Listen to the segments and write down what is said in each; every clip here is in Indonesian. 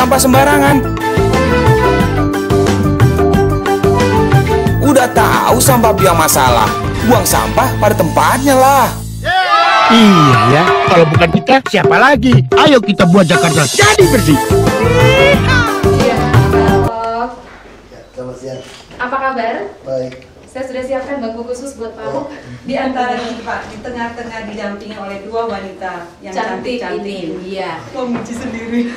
sampah sembarangan. Udah tahu sampah biang masalah, buang sampah pada tempatnya lah. Iya ya, kalau bukan kita siapa lagi? Ayo kita buat Jakarta jadi bersih. Iya, halo. Selamat siang. Apa kabar? Baik. Saya sudah siapkan bangku khusus buat Pak Ahok. Di antara ini Pak, di tengah-tengah didampingi oleh dua wanita yang Cantik cantik-cantik. ini, iya. Memuji sendiri.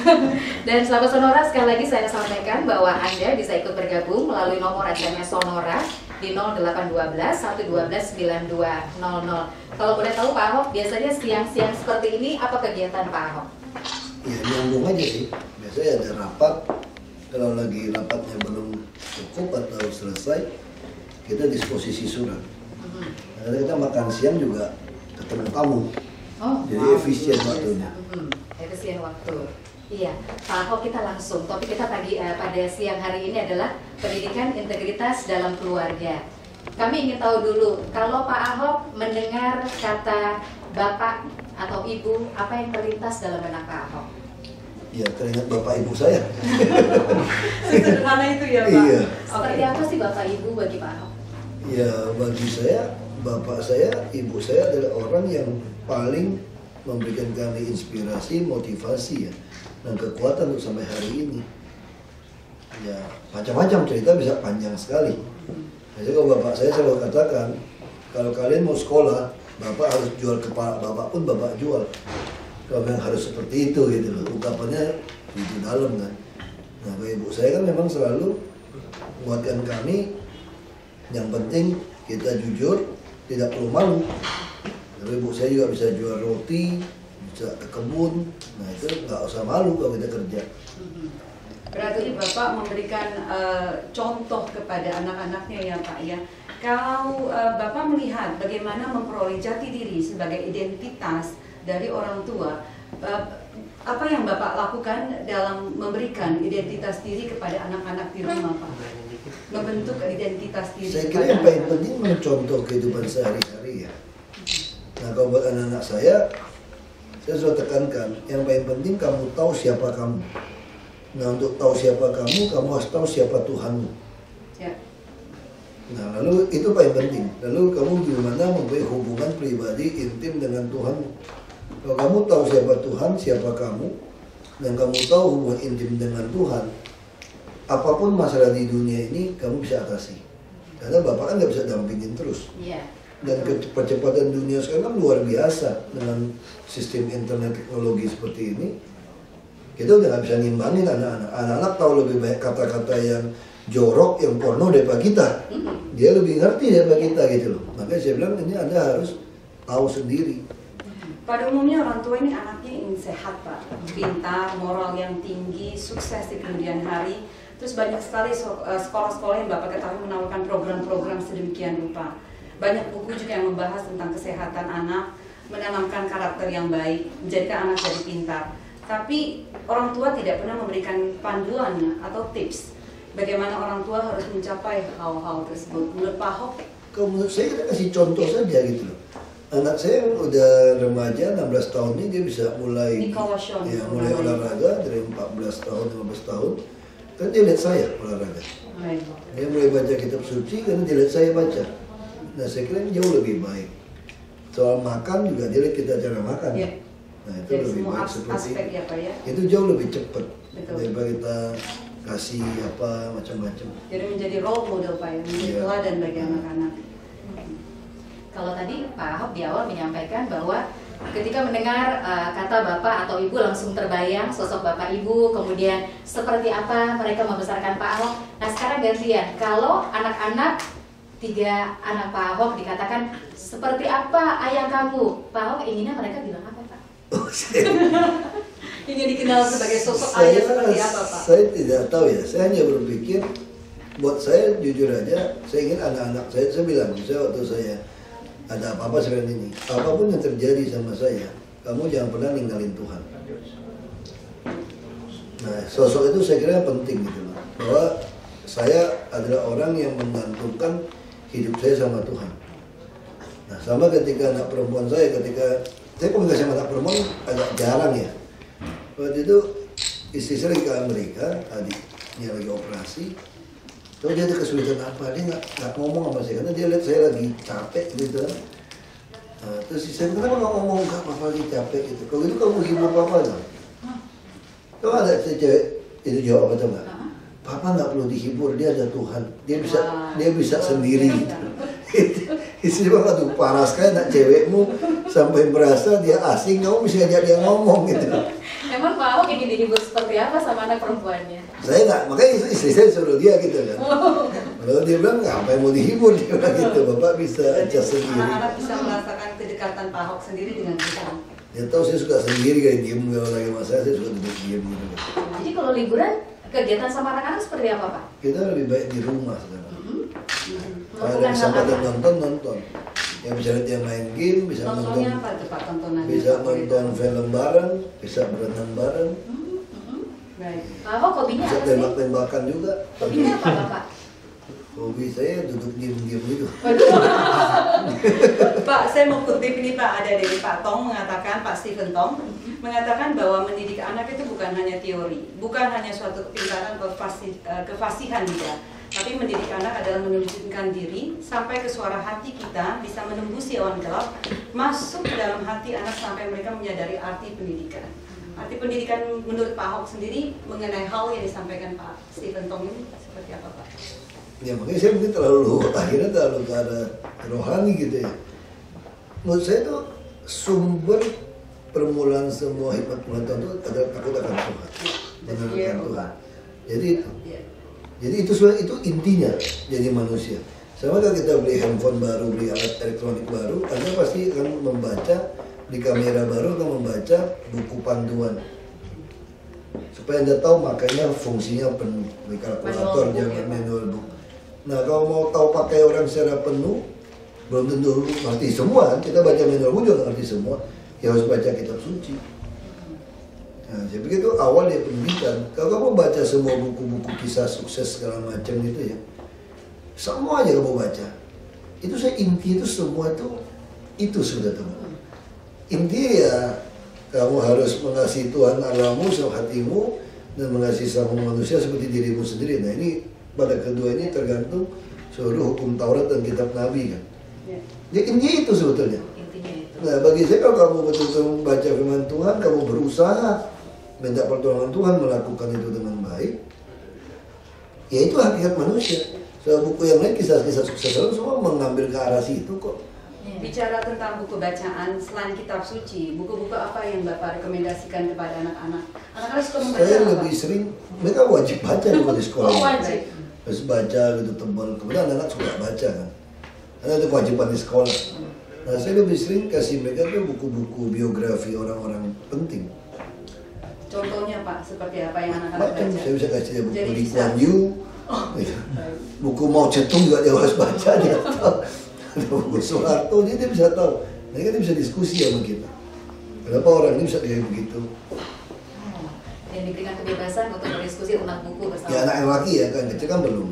Dan sahabat Sonora, sekali lagi saya sampaikan bahwa Anda bisa ikut bergabung melalui nomor SMS Sonora di 0812 112 9200. Kalau boleh tahu Pak Ahok, biasanya siang-siang seperti ini apa kegiatan Pak Ahok? Ya nyambung aja sih. Biasanya ada rapat. Kalau lagi rapatnya belum cukup atau selesai, kita disposisi surat. Karena kita makan siang juga ketemu tamu. Oh, Jadi wow. efisien waktunya. Efisien waktu. Iya, Pak Ahok, kita langsung. Topik kita pada siang hari ini adalah pendidikan integritas dalam keluarga. Kami ingin tahu dulu, kalau Pak Ahok mendengar kata bapak atau ibu, apa yang terlintas dalam benak Pak Ahok? Ya teringat bapak ibu saya. Sederhana itu ya Pak? Iya. Seperti apa sih bapak ibu bagi Pak Ahok? Ya bagi saya, bapak saya, ibu saya adalah orang yang paling memberikan kami inspirasi, motivasi ya, dan kekuatan untuk sampai hari ini. Ya macam-macam cerita bisa panjang sekali. Jadi kalau bapak saya selalu katakan, kalau kalian mau sekolah, bapak harus jual kepala bapak pun bapak jual. Kalau memang harus seperti itu gitu loh, ungkapannya itu dalam kan. Nah bagi ibu saya kan memang selalu menguatkan kami, yang penting kita jujur, tidak perlu malu. Lalu ibu saya juga bisa jual roti, bisa ke kebun, nah itu nggak usah malu kalau kita kerja. Berarti Bapak memberikan contoh kepada anak-anaknya ya Pak ya. Kalau Bapak melihat bagaimana memperoleh jati diri sebagai identitas dari orang tua, apa yang Bapak lakukan dalam memberikan identitas diri kepada anak-anak di rumah Pak? Membentuk identitas diri. Saya kira yang paling penting mencontoh kehidupan sehari-hari ya. Nah kalau buat anak-anak saya sudah tekankan, yang paling penting kamu tahu siapa kamu. Nah untuk tahu siapa kamu harus tahu siapa Tuhanmu. Ya. Nah lalu itu paling penting. Lalu kamu gimana mempunyai hubungan pribadi intim dengan Tuhanmu. Kalau kamu tahu siapa Tuhan, siapa kamu, dan kamu tahu hubungan intim dengan Tuhan, apapun masalah di dunia ini kamu bisa atasi. Karena Bapak kan nggak bisa dampingin terus. Iya. Dan percepatan dunia sekarang kan luar biasa dengan sistem internet teknologi seperti ini. Kita udah nggak bisa nimbangin anak-anak. Anak-anak tahu lebih banyak kata-kata yang jorok, yang porno daripada kita. Dia lebih ngerti daripada kita gitu loh. Makanya saya bilang ini Anda harus tahu sendiri. Pada umumnya orang tua ini anaknya ingin sehat Pak, pintar, moral yang tinggi, sukses di kemudian hari. Terus banyak sekali sekolah-sekolah yang Bapak ketahui menawarkan program-program sedemikian rupa. Banyak buku juga yang membahas tentang kesehatan anak, menanamkan karakter yang baik, menjadikan anak jadi pintar. Tapi orang tua tidak pernah memberikan panduan atau tips bagaimana orang tua harus mencapai hal-hal tersebut. Menurut Pak Ahok? Kalau menurut saya kita kasih contoh saja gitu loh. Anak saya yang udah remaja 16 tahun ini dia bisa mulai mulai olahraga dari 14 tahun 15 tahun kan dia lihat saya olahraga. Dia mulai baca kitab suci karena dia lihat saya baca. Nah saya kira ini jauh lebih baik. Soal makan juga dia lihat kita cara makan. Ya. Nah itu Jadi lebih semua baik seperti aspek ya Pak ya. itu jauh lebih cepat Betul. daripada kita kasih apa macam-macam. Jadi menjadi role model Pak ya, menjadi Iya. teladan bagi anak-anak. Kalau tadi Pak Ahok di awal menyampaikan bahwa ketika mendengar kata bapak atau ibu langsung terbayang sosok bapak ibu, kemudian seperti apa mereka membesarkan Pak Ahok. Nah sekarang gantian, kalau anak-anak 3 anak Pak Ahok dikatakan seperti apa ayah kamu, Pak Ahok inginnya mereka bilang apa Pak? Ingin dikenal sebagai sosok ayah seperti apa Pak? Saya tidak tahu ya, saya hanya berpikir buat saya jujur aja, saya ingin anak-anak saya bilang, saya waktu saya ada apa-apa sekarang ini, apapun yang terjadi sama saya, kamu jangan pernah ninggalin Tuhan. Nah, sosok itu saya kira penting gitu loh, bahwa saya adalah orang yang menggantungkan hidup saya sama Tuhan. Nah, sama ketika anak perempuan saya komunikasi sama anak perempuan agak jarang ya. Waktu itu istri saya lagi ke Amerika, adiknya lagi operasi. Terus dia ada kesulitan apa? Dia nggak ngomong sama saya karena dia lihat saya lagi capek gitu. Nah, terus saya bilang, kenapa nggak ngomong? Nggak, papa lagi capek gitu. Kalau gitu kamu hibur papa nggak? Kalau ada cewek itu jawab apa tuh nggak? Papa nggak perlu dihibur, dia ada Tuhan. Dia bisa sendiri gitu. Istri banget tuh parah sekali nak cewekmu sampai merasa dia asing, kamu bisa ajak dia ngomong gitu. Emang Pak Ahok ingin dihibur seperti apa sama anak perempuannya? Saya nggak, makanya istri saya suruh dia gitu kan. Kalau dia bilang ngapain mau dihibur, dia bilang gitu. Bapak bisa ajak sendiri. Anak-anak bisa merasakan kedekatan Pak Ahok sendiri dengan kita. Ya tahu saya suka sendiri kayak diem kalau lagi masalah saya suka duduk diem gitu. Jadi kalau liburan kegiatan sama anak-anak seperti apa Pak? Kita lebih baik di rumah sekarang. Kalau ada Melakukan hal kesempatan apa? nonton. Yang bisa lihat yang main game, bisa nonton, Tontonnya apa tuh Pak tontonannya? bisa nonton film bareng, bisa berenang bareng, Baik. Pak Ahok hobinya bisa apa sih? tembak-tembakan juga. Hobinya apa Bapak? Hobi saya duduk diem-diem gitu. Pak, saya mau kutip ini Pak, ada dari Pak Tong mengatakan, Pak Stephen Tong mengatakan bahwa mendidik anak itu bukan hanya teori, bukan hanya suatu kepintaran atau kefasihan juga, tapi mendidik anak adalah menunjukkan diri sampai ke suara hati kita, bisa menembusi awan gelap, masuk ke dalam hati anak sampai mereka menyadari arti pendidikan. Arti pendidikan menurut Pak Ahok sendiri mengenai hal yang disampaikan Pak Stephen Tong ini seperti apa Pak? Ya makanya saya mungkin akhirnya terlalu ke arah rohani gitu ya. Menurut saya itu sumber permulaan semua hikmat pengetahuan itu adalah takut akan Tuhan. Mengenal Tuhan. Jadi itu sebenarnya itu intinya jadi manusia. Sama kalau kita beli handphone baru, beli alat elektronik baru, Anda pasti akan membaca, beli kamera baru akan membaca buku panduan. Supaya Anda tahu makanya fungsinya penuh, beli kalkulator, jangan manual book. Nah kalau mau tahu pakai orang secara penuh, belum tentu ngerti semua kan. Kita baca manual book juga ngerti semua, ya harus baca kitab suci. Nah, saya pikir itu awal dari pendidikan. Kalau kamu baca semua buku-buku kisah sukses segala macam itu ya, semua aja kamu baca. Itu saya inti itu semua itu sudah teman. Inti ya kamu harus mengasihi Tuhan Allahmu sama hatimu dan mengasihi sama manusia seperti dirimu sendiri. Nah ini pada kedua ini tergantung seluruh hukum Taurat dan kitab Nabi kan. Jadi intinya itu sebetulnya. Intinya itu. Nah bagi saya kalau kamu betul-betul membaca firman Tuhan, kamu berusaha minta pertolongan Tuhan melakukan itu dengan baik, ya itu hakikat manusia. Soal buku yang lain kisah-kisah sukses orang semua mengambil ke arah situ kok. Bicara tentang buku bacaan selain kitab suci, buku-buku apa yang Bapak rekomendasikan kepada anak-anak? Anak-anak suka membaca Saya apa? lebih sering, mereka wajib baca juga di sekolah. Oh, wajib. Harus baca gitu tebal. Kemudian anak-anak suka baca kan. Karena itu kewajiban di sekolah. Nah saya lebih sering kasih mereka tuh buku-buku biografi orang-orang penting. Contohnya Pak, seperti apa yang anak-anak Macam baca? saya bisa kasih dia buku Jadi Lee bisa. Kuan Yew, gitu. Buku Mao Zedong juga dia harus baca dia tahu. Ada buku Soeharto dia bisa tahu. Nah kan dia bisa diskusi sama kita. Kenapa orang ini bisa kayak begitu? Dan diberikan kebebasan untuk berdiskusi tentang buku bersama. Ya anak yang laki ya kan kecil kan belum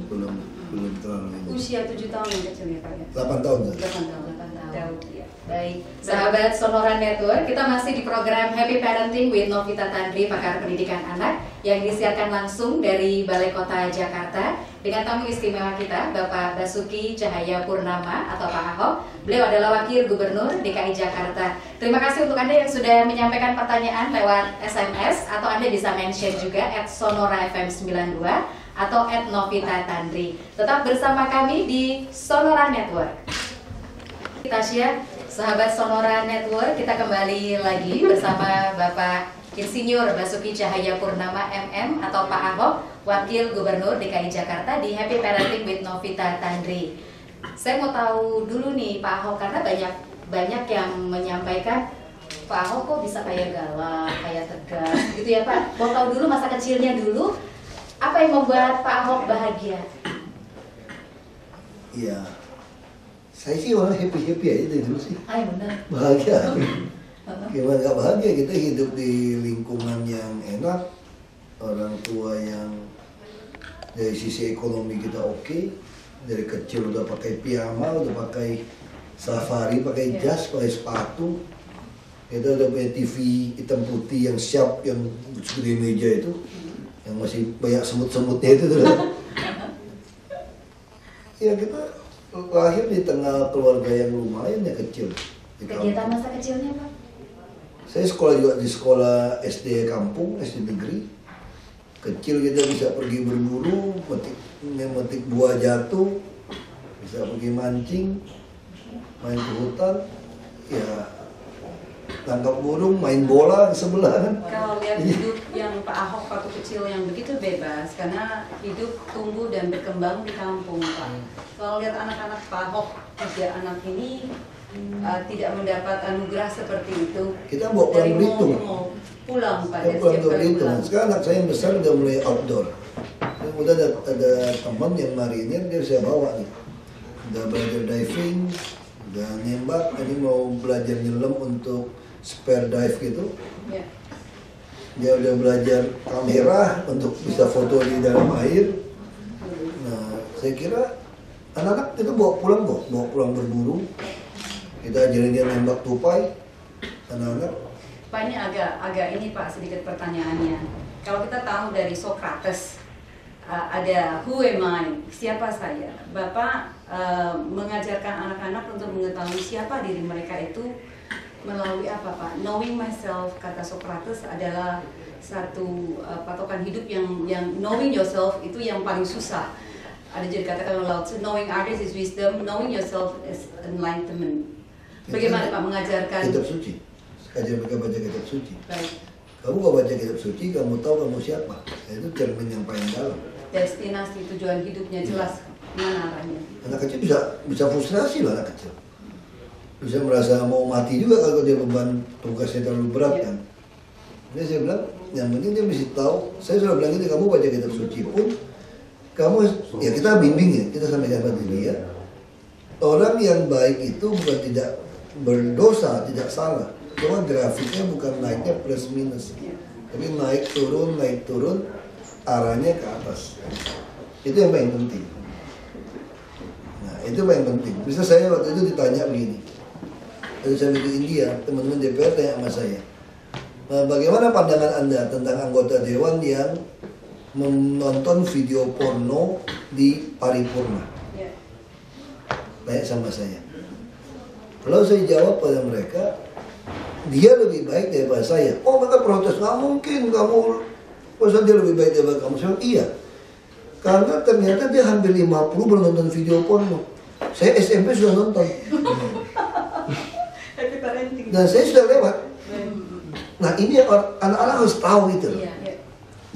terlalu ini. Usia 7 tahun yang kecil ya Pak ya? 8 tahun kan? 8 tahun. 8 tahun. Jauh, ya. Baik, sahabat Sonora Network, kita masih di program Happy Parenting with Novita Tandri, pakar pendidikan anak, yang disiarkan langsung dari Balai Kota Jakarta dengan tamu istimewa kita, Bapak Basuki Cahaya Purnama atau Pak Ahok. Beliau adalah Wakil Gubernur DKI Jakarta. Terima kasih untuk Anda yang sudah menyampaikan pertanyaan lewat SMS atau Anda bisa mention juga @sonorafm92 atau @novita-tandri. Tetap bersama kami di Sonora Network. Tasya, sahabat Sonora Network, kita kembali lagi bersama Bapak Insinyur Basuki Cahaya Purnama MM atau Pak Ahok, Wakil Gubernur DKI Jakarta di Happy Parenting with Novita Tandri. Saya mau tahu dulu nih Pak Ahok, karena banyak yang menyampaikan Pak Ahok kok bisa kayak galak, kayak tegas gitu ya Pak. Mau tahu dulu masa kecilnya dulu, apa yang membuat Pak Ahok bahagia? Iya. Saya sih orang happy aja dari dulu sih. Ay, benar. Bahagia. Gimana gak bahagia, kita hidup di lingkungan yang enak, orang tua yang dari sisi ekonomi kita oke, dari kecil udah pakai piyama, udah pakai safari, pakai jas, pakai sepatu. Kita udah punya TV hitam putih yang siap, yang segede meja itu, yang masih banyak semut-semutnya itu tuh. Ya kita lahir di tengah keluarga yang lumayan ya kecil. Kegiatan masa kecilnya Pak? Saya sekolah juga di sekolah SD kampung, SD negeri. Kecil kita bisa pergi berburu, memetik buah jatuh, bisa pergi mancing, main ke hutan, ya tangkap burung, main bola di sebelah kan. Kalau lihat hidup yang Pak Ahok waktu kecil yang begitu bebas, karena hidup tumbuh dan berkembang di kampung Pak. Kalau lihat anak-anak Pak Ahok, 3 anak ini tidak mendapat anugerah seperti itu. Kita bawa pulang Belitung. Mau pulang Pak, Saya dari pulang setiap ke kali Belitung. pulang. Sekarang anak saya yang besar udah mulai outdoor. Udah ada teman yang marinir, dia saya bawa nih. Udah belajar diving, udah nembak, ini mau belajar nyelam untuk spare dive gitu. Ya. Dia udah belajar kamera untuk bisa foto di dalam air. Nah, saya kira anak-anak kita bawa pulang berburu. Kita ajarin dia nembak tupai, anak-anak. Pak, ini agak ini Pak, sedikit pertanyaannya. Kalau kita tahu dari Socrates, ada who am I, siapa saya? Bapak mengajarkan anak-anak untuk mengetahui siapa diri mereka itu melalui apa Pak? Knowing myself, kata Socrates adalah satu patokan hidup yang knowing yourself itu yang paling susah. Ada jadi katakan Lao Tzu, knowing others is wisdom, knowing yourself is enlightenment. Bagaimana Pak mengajarkan? Kitab suci. Ajar mereka baca kitab suci. Baik. Kamu kalau baca kitab suci, kamu tahu kamu siapa. Itu cermin yang paling dalam. Destinasi tujuan hidupnya jelas mana arahnya. Anak kecil bisa frustrasi loh, anak kecil. Bisa merasa mau mati juga kalau dia beban tugasnya terlalu berat kan. Ini saya bilang, yang penting dia mesti tahu. Saya sudah bilang ini, kamu baca kitab suci pun, kamu ya kita bimbing ya, kita sampai dapat dia. Orang yang baik itu bukan tidak berdosa, tidak salah. Cuma grafiknya bukan naiknya plus minus, tapi naik turun, arahnya ke atas. Itu yang paling penting. Nah, itu paling penting. Bisa saya waktu itu ditanya begini. Waktu saya ke India, teman-teman DPR tanya sama saya, bagaimana pandangan Anda tentang anggota dewan yang menonton video porno di paripurna? Tanya sama saya. Kalau saya jawab pada mereka, dia lebih baik daripada saya. Oh, mereka protes, nggak mungkin kamu, masa dia lebih baik daripada kamu? Saya bilang, iya. Karena ternyata dia hampir 50 belum nonton video porno. Saya SMP sudah nonton. Dan saya sudah lewat. Nah, ini yang anak-anak harus tahu itu.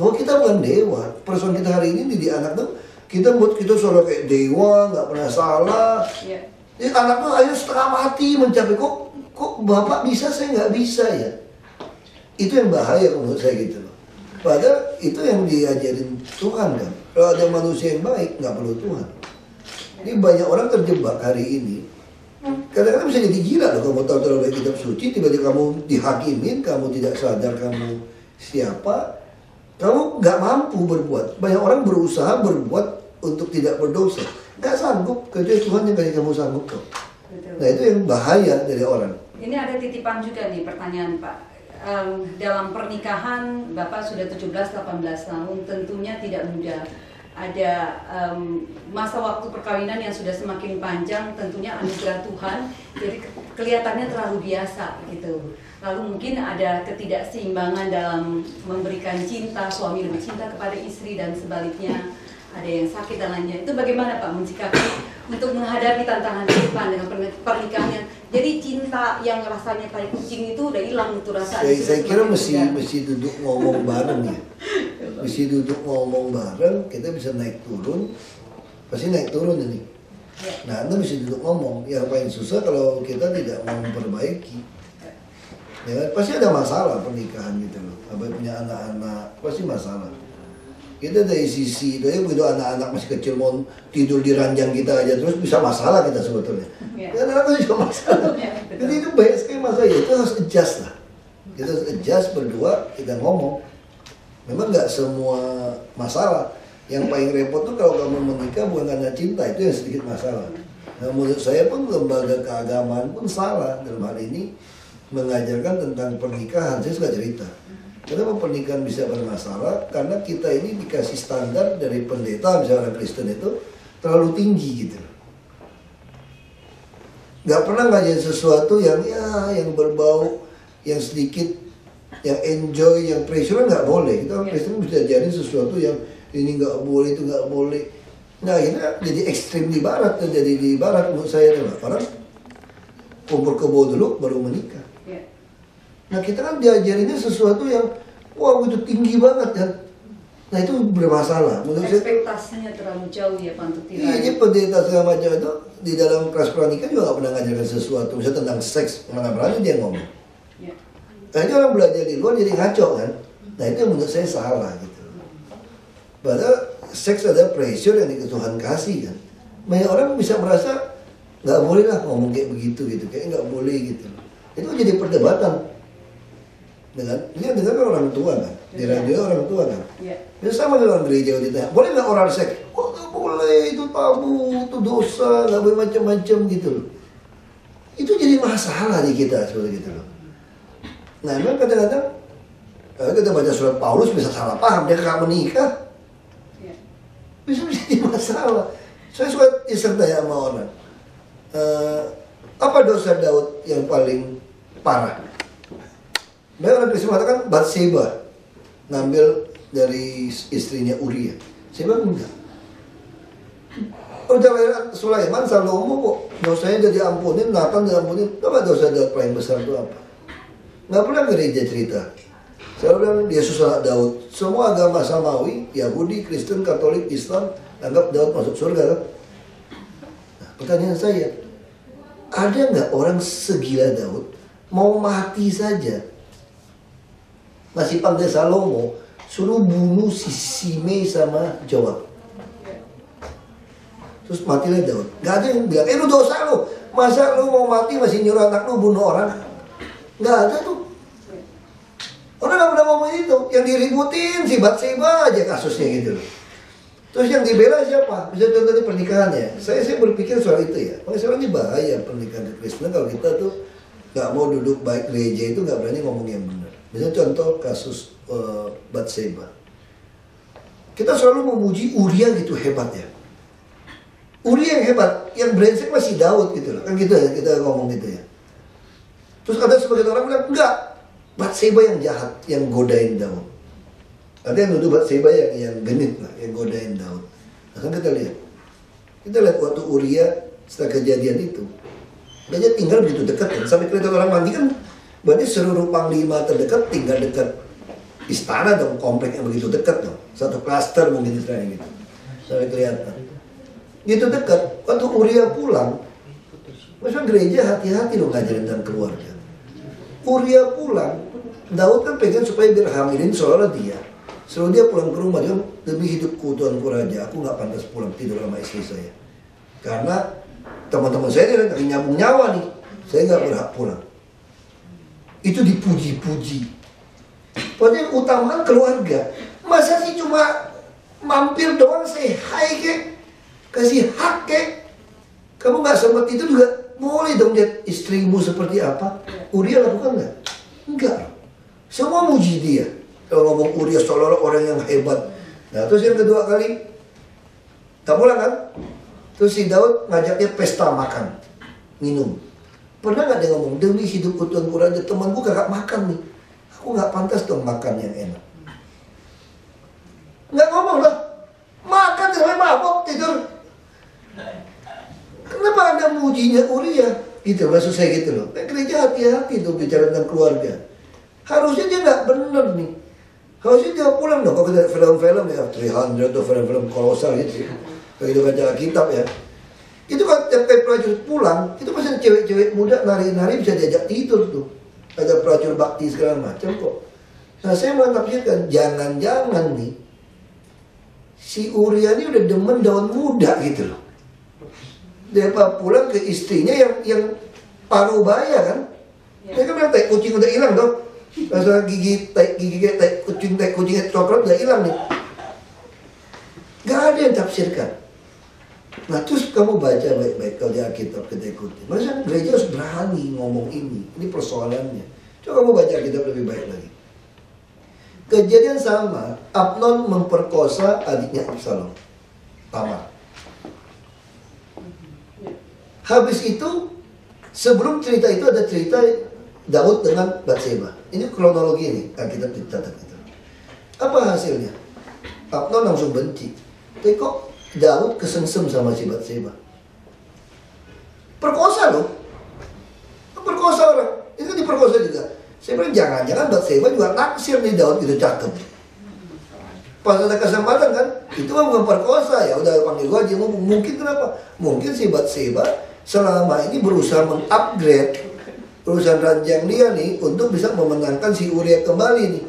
Bahwa kita bukan dewa. Persoalan kita hari ini di anak tuh, kita buat kita seolah kayak dewa, nggak pernah salah. Jadi anak tuh ayo setengah mati mencapai, kok bapak bisa, saya nggak bisa ya. Itu yang bahaya menurut saya gitu loh. Padahal itu yang diajarin Tuhan kan. Kalau ada manusia yang baik, nggak perlu Tuhan. Ini banyak orang terjebak hari ini. Kadang-kadang bisa jadi gila loh, kamu tahu terlalu baik kitab suci, tiba-tiba kamu dihakimin, kamu tidak sadar kamu siapa, kamu nggak mampu berbuat. Banyak orang berusaha berbuat untuk tidak berdosa. Nggak sanggup, kecuali Tuhan yang kasih kamu sanggup kok. Nah itu yang bahaya dari orang. Ini ada titipan juga nih pertanyaan Pak. Dalam pernikahan Bapak sudah 17-18 tahun, tentunya tidak mudah. Ada masa waktu perkawinan yang sudah semakin panjang, tentunya anugerah Tuhan, jadi kelihatannya terlalu biasa gitu. Lalu mungkin ada ketidakseimbangan dalam memberikan cinta, suami lebih cinta kepada istri dan sebaliknya. Ada yang sakit dan lainnya. Itu bagaimana Pak mencikapi untuk menghadapi tantangan ke depan dengan pernikahan yang jadi cinta yang rasanya tai kucing itu udah hilang itu rasa. Saya kira mesti duduk ngomong bareng ya. Mesti duduk ngomong bareng, kita bisa naik turun. Pasti naik turun ini. Nah, Anda mesti duduk ngomong. Yang paling susah kalau kita tidak mau memperbaiki. Ya, pasti ada masalah pernikahan gitu loh. Apa punya anak-anak, pasti masalah. Kita dari sisi itu ya, begitu anak-anak masih kecil mau tidur di ranjang kita aja terus bisa masalah kita sebetulnya. Karena anak-anak juga masalah. Jadi itu banyak sekali masalah ya, itu harus adjust lah. Kita harus adjust berdua, kita ngomong. Memang nggak semua masalah. Yang paling repot tuh kalau kamu menikah bukan karena cinta, itu yang sedikit masalah. Nah menurut saya pun lembaga keagamaan pun salah dalam hal ini. mengajarkan tentang pernikahan. Saya suka cerita. Kenapa pernikahan bisa bermasalah? Karena kita ini dikasih standar dari pendeta, misalnya orang Kristen itu terlalu tinggi gitu. Gak pernah ngajarin sesuatu yang yang berbau, yang sedikit, yang enjoy, yang pressure nggak boleh. Kita orang Kristen bisa ajarin sesuatu yang ini nggak boleh, itu nggak boleh. Nah akhirnya jadi ekstrim di barat, terjadi di barat menurut saya adalah orang kumpul kebo dulu baru menikah. Nah kita kan diajarinnya sesuatu yang wah itu tinggi banget kan. Nah itu bermasalah menurut saya. Ekspektasinya terlalu jauh ya Pak untuk Iya, jadi pendeta segala macam itu di dalam kelas pernikahan juga nggak pernah ngajarkan sesuatu misalnya tentang seks, mana berani dia ngomong. Nah itu orang belajar di luar jadi ngaco kan. Nah itu yang menurut saya salah gitu. Padahal seks ada pressure yang Tuhan kasih kan. Banyak orang bisa merasa nggak boleh lah ngomong kayak begitu gitu, kayak nggak boleh gitu. Itu jadi perdebatan dengan orang tua kan, di radio orang tua kan. Ya sama dengan orang gereja ditanya, boleh nggak oral seks? Oh nggak boleh, itu tabu, itu dosa, nggak boleh macam-macam gitu loh. Itu jadi masalah di kita seperti gitu loh. Nah memang kadang-kadang kita baca surat Paulus bisa salah paham, dia nggak menikah. Bisa jadi masalah. Saya suka disertai sama orang. Apa dosa Daud yang paling parah? Banyak orang Kristen mengatakan Batseba ngambil dari istrinya Uria. Saya bilang enggak. Udah Sulaiman, Salomo kok dosanya jadi ampunin, Nathan diampunin. Apa dosa Daud paling besar itu apa? Nggak pernah gereja cerita. Saya bilang Yesus anak Daud. Semua agama samawi, Yahudi, Kristen, Katolik, Islam anggap Daud masuk surga kan? Nah, pertanyaan saya, ada nggak orang segila Daud mau mati saja? Masih panggil Salomo, suruh bunuh si Simei sama Joab. Terus matilah Daud. Gak ada yang bilang, lu dosa lu. Masa lu mau mati masih nyuruh anak lu bunuh orang? Gak ada tuh. Orang gak pernah ngomong itu. Yang diributin si Batseba aja kasusnya gitu loh. Terus yang dibela siapa? Bisa contoh di pernikahan ya. Saya berpikir soal itu ya. Makanya sekarang ini bahaya pernikahan Kristen kalau kita tuh gak mau duduk baik gereja itu gak berani ngomong yang benar. Misalnya contoh kasus Batseba. Kita selalu memuji Uria gitu hebat ya. Uria yang hebat, yang brengsek masih Daud gitu loh. Kan gitu ya, kita ngomong gitu ya. Terus ada sebagian orang bilang, enggak, Batseba yang jahat, yang godain Daud. Ada yang nuduh Batseba yang genit lah, yang godain Daud. Nah kan kita lihat waktu Uria setelah kejadian itu, dia tinggal begitu dekat kan, sampai kelihatan orang mandi kan, berarti seluruh panglima terdekat tinggal dekat istana dong, komplek yang begitu dekat dong, satu klaster mungkin istilahnya gitu, sampai kelihatan. Gitu dekat, waktu Uria pulang, maksudnya gereja hati-hati dong ngajarin tentang keluarga. Uria pulang, Daud kan pengen supaya biar hamilin seolah dia. Setelah dia pulang ke rumah, dia demi hidupku Tuanku Raja, aku gak pantas pulang tidur sama istri saya. Karena teman-teman saya lagi nyambung nyawa nih, saya gak berhak pulang. Itu dipuji-puji. Padahal utamakan keluarga. Masa sih cuma mampir doang, say hi kek, kasih hak kek. Kamu gak sempat itu juga boleh dong lihat istrimu seperti apa. Uria lakukan gak? Enggak. Semua muji dia. Kalau ngomong Uria seolah-olah orang yang hebat. Nah terus yang kedua kali gak pulang kan? Terus si Daud ngajak dia pesta makan, minum. Pernah gak dia ngomong, demi hidupku Tuanku Raja, temanku gak makan nih, aku gak pantas dong makan yang enak. Gak ngomong lah, makan sampai mabok tidur. Kenapa anda mujinya Uria? Gitu maksud saya gitu loh. Gereja hati-hati tuh bicara tentang keluarga. Harusnya dia gak bener nih. Harusnya dia pulang dong. Kalau kita film-film ya 300 atau film-film kolosal gitu. Kalau kita baca Alkitab ya. Itu kan tiap kali prajurit pulang, itu pasti cewek-cewek muda nari-nari bisa diajak tidur tuh. Ada prajurit bakti segala macam kok. Nah saya menafsirkan, jangan-jangan nih si Uria ini udah demen daun muda gitu loh. Dia pulang ke istrinya yang paruh baya kan. Dia kan bilang tai kucing udah hilang dong. Masalah gigi tai kucing coklat udah hilang nih. Gak ada yang tafsirkan. Nah terus kamu baca baik-baik kalau di Alkitab kita ikuti. Maksudnya gereja harus berani ngomong ini persoalannya. Coba kamu baca Alkitab lebih baik lagi. Kejadian sama, Amnon memperkosa adiknya Absalom, Tamar. Habis itu, sebelum cerita itu ada cerita Daud dengan Batseba. Ini kronologi ini, Alkitab dicatat itu. Apa hasilnya? Amnon langsung benci. Tapi kok Daud kesengsem sama si Batseba? Perkosa loh. Perkosa orang. Itu kan diperkosa juga. Saya bilang jangan-jangan Batseba juga naksir nih Daud gitu cakep. Pas ada kesempatan kan, itu kan bukan perkosa, ya udah panggil gua aja. Mungkin kenapa? Mungkin si Batseba selama ini berusaha mengupgrade urusan ranjang dia nih untuk bisa memenangkan si Uria kembali nih.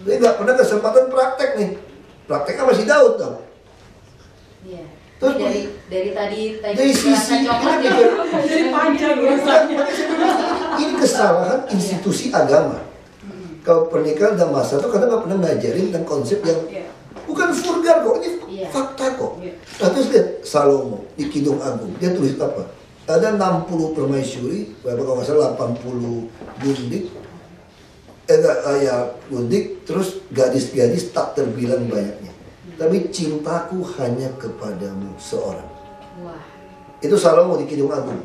Dia nggak pernah kesempatan praktek nih. Prakteknya masih Daud dong. Iya. Terus dari tadi dari sisi coklat ya. Jadi panjang urusannya. ini kesalahan institusi agama. Kalau pernikahan dan masa itu kadang nggak pernah ngajarin tentang konsep yang bukan vulgar kok, ini fakta kok. Nah terus lihat Salomo di Kidung Agung, dia tulis apa? Ada 60 permaisuri, kalau nggak salah 80 gundik, gundik, terus gadis-gadis tak terbilang banyaknya. Tapi cintaku hanya kepadamu seorang. Wah. Itu Salomo di Kidung Agung.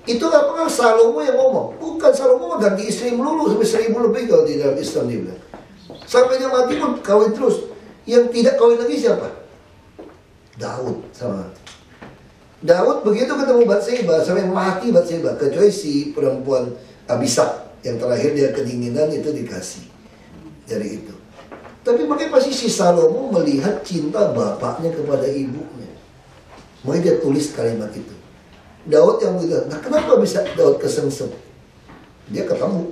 Itu apakah Salomo yang ngomong? Bukan, Salomo ganti istri melulu sampai 1000 lebih kalau di dalam Islam dia bilang. Sampai dia mati pun kawin terus. Yang tidak kawin lagi siapa? Daud sama. Daud begitu ketemu Batseba sampai mati Batseba, kecuali si perempuan Abishag yang terakhir dia kedinginan itu dikasih dari itu. Tapi makanya pasti si Salomo melihat cinta bapaknya kepada ibunya. Makanya dia tulis kalimat itu. Daud yang begitu. Nah kenapa bisa Daud kesengsem? Dia ketemu.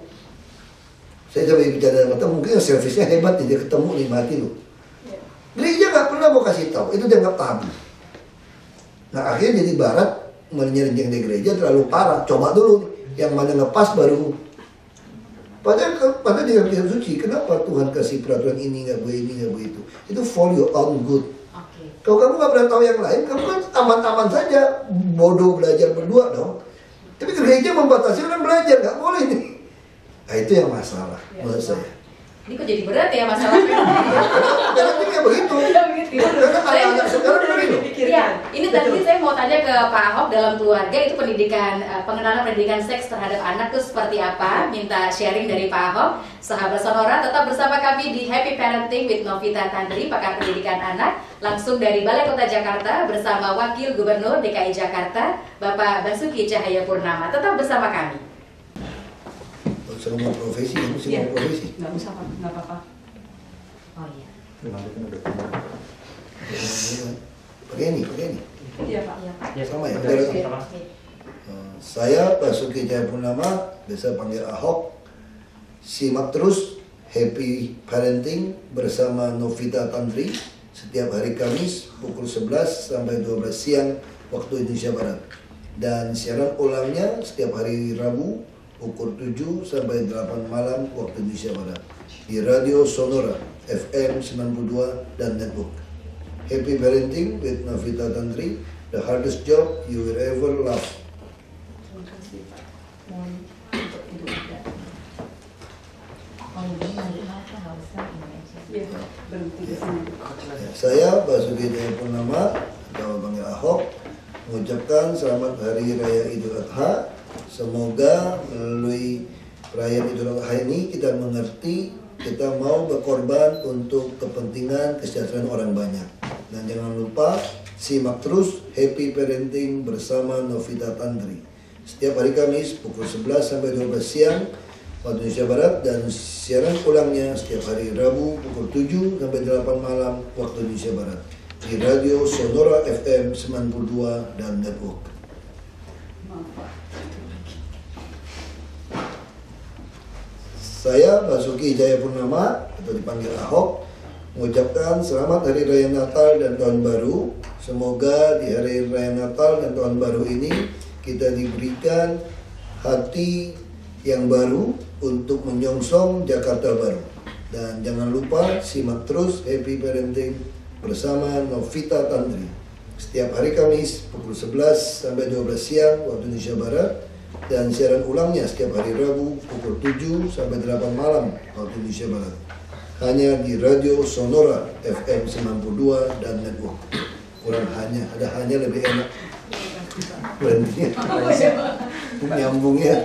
Saya coba bicara dengan mungkin servisnya hebat nih, dia ketemu nih mati loh. Gereja gak pernah mau kasih tahu, itu dianggap tabu. Nah akhirnya jadi barat menyerenjeng di gereja terlalu parah. Coba dulu yang mana ngepas baru. Padahal di dalam kitab suci, kenapa Tuhan kasih peraturan ini nggak boleh, ini nggak boleh itu? Itu for your own good. Kalau kamu nggak pernah tahu yang lain, kamu kan aman-aman saja, bodoh belajar berdua dong. Tapi gereja membatasi orang belajar, nggak boleh nih. Nah itu yang masalah menurut saya. Ini kok jadi berat ya masalahnya? Karena kayak begitu. Karena anak-anak sekarang begitu. Iya, ini tadi saya mau tanya ke Pak Ahok, dalam keluarga itu pendidikan, pengenalan pendidikan seks terhadap anak itu seperti apa? Minta sharing dari Pak Ahok. Sahabat Sonora, tetap bersama kami di Happy Parenting with Novita Tandri, pakar pendidikan anak, langsung dari Balai Kota Jakarta bersama Wakil Gubernur DKI Jakarta, Bapak Basuki Cahayapurnama. Tetap bersama kami. Semua profesi, semua profesi. Nggak usah Pak, nggak apa-apa. Oh iya. Pakai ini. Iya Pak. Sama ya. Saya Basuki Cahayapurnama, biasa panggil Ahok. Simak terus Happy Parenting bersama Novita Tandri setiap hari Kamis pukul 11 sampai 12 siang waktu Indonesia Barat. Dan siaran ulangnya setiap hari Rabu pukul 7 sampai 8 malam waktu Indonesia Barat di Radio Sonora FM 92 dan Network. Happy Parenting with Novita Tandri, the hardest job you will ever love. Terima kasih Pak. Mohon untuk Ibu Ida. Iya, berhenti di sini. Saya Basuki Cahayapurnama atau panggil Ahok mengucapkan selamat Hari Raya Idul Adha. Semoga melalui perayaan Idul Adha ini kita mengerti kita mau berkorban untuk kepentingan kesejahteraan orang banyak. Dan jangan lupa simak terus Happy Parenting bersama Novita Tandri setiap hari Kamis pukul 11 sampai 12 siang waktu Indonesia Barat, dan siaran ulangnya setiap hari Rabu pukul 7 sampai 8 malam waktu Indonesia Barat di Radio Sonora FM 92 dan Network. Saya Basuki Cahayapurnama atau dipanggil Ahok mengucapkan selamat Hari Raya Natal dan Tahun Baru. Semoga di Hari Raya Natal dan Tahun Baru ini kita diberikan hati yang baru untuk menyongsong Jakarta baru. Dan jangan lupa simak terus Happy Parenting bersama Novita Tandri setiap hari Kamis pukul 11 sampai 12 siang waktu Indonesia Barat, dan siaran ulangnya setiap hari Rabu pukul 7 sampai 8 malam waktu Indonesia Barat. Hanya di Radio Sonora FM 92 dan Network. Kurang hanya, ada hanya lebih enak. Berhentinya, nyambungnya.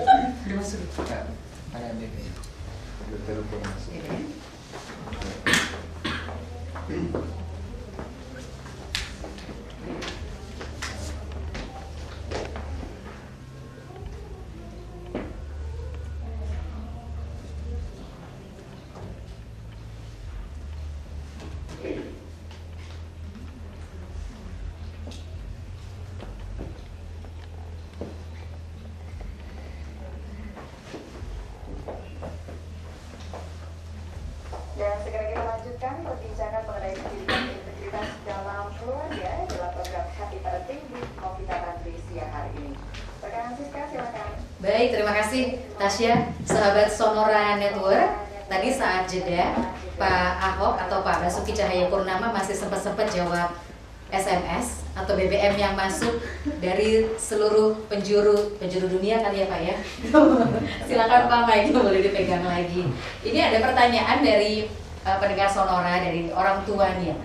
Dan segera kita lanjutkan perbincangan mengenai pendidikan integritas dalam keluarga dalam program Happy Parenting di Novita Tantri siang hari ini. Rekan Siska, silakan. Baik, terima kasih Tasya, sahabat Sonora Network. Tadi saat jeda, Pak Ahok atau Pak Basuki Cahayapurnama masih sempat jawab SMS atau BBM yang masuk dari seluruh penjuru dunia kali ya Pak ya. Silakan Pak Mike, boleh dipegang lagi. Ini ada pertanyaan dari pendengar Sonora, dari orang tuanya.